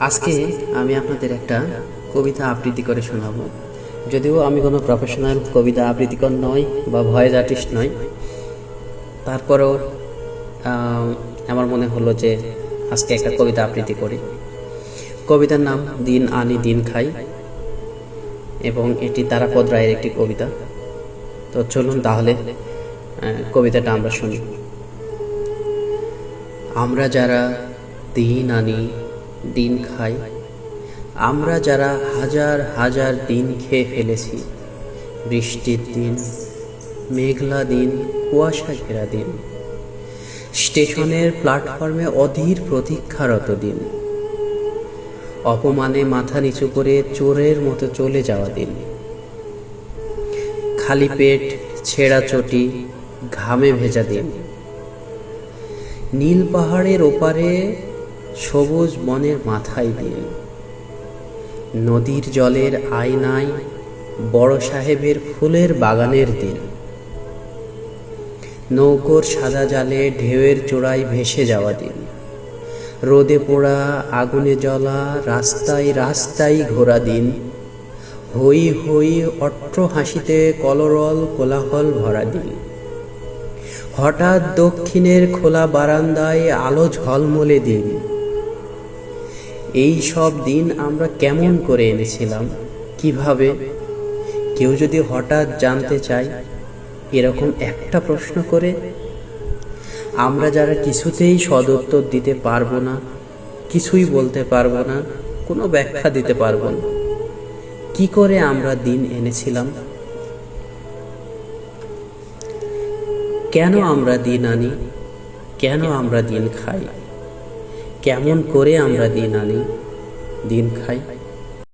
আজকে আমি আপনাদের একটা কবিতা আবৃত্তি করে শোনাবো। যদিও আমি কোনো প্রফেশনাল কবিতা আবৃত্তিকর নই বা ভয়েস আর্টিস্ট নই, তারপরেও আমার মনে হলো যে আজকে একটা কবিতা আবৃত্তি করি। কবিতার নাম দিন আনি দিন খাই এবং এটি তারাপদ রায়ের একটি কবিতা। তো চলুন তাহলে কবিতাটা আমরা শুনি। আমরা যারা দিন আনি দিন খাই, আমরা যারা হাজার হাজার দিন খেয়ে ফেলেছি, বৃষ্টির দিন, মেঘলা দিন, কুয়াশা ঘেরা দিন, স্টেশনের প্ল্যাটফর্মে অধীর প্রতীক্ষারত দিন, অপমানে মাথা নিচু করে চোরের মতো চলে যাওয়া দিন, খালি পেট, ছেঁড়া চটি, ঘামে ভেজা দিন, নীল পাহাড়ের ওপারে সবুজ বনের মাথায় দিন, নদীর জলের আয়নায় বড় সাহেবের ফুলের বাগানের দিন, নৌকোর সাদা জালে ঢেউয়ের চূড়ায় ভেসে যাওয়া দিন, রোদে পোড়া আগুনে জ্বলা রাস্তায় রাস্তায় ঘোরা দিন, হই হই অট্ট হাসিতে কলরল কোলাহল ভরা দিন, হঠাৎ দক্ষিণের খোলা বারান্দায় আলো ঝলমলে দিন। এই সব দিন আমরা কেমন করে এনেছিলাম, কিভাবে? কেউ যদি হঠাৎ জানতে চায় এরকম একটা প্রশ্ন করে, আমরা যারা কিছুতেই সদুত্তর দিতে পারবো না, কিছুই বলতে পারবো না, কোনো ব্যাখ্যা দিতে পারবো না, কি করে আমরা দিন এনেছিলাম? কেন আমরা দিন আনি, কেন আমরা দিন খাই, কেমন করে আমরা দিন আনি দিন খাই?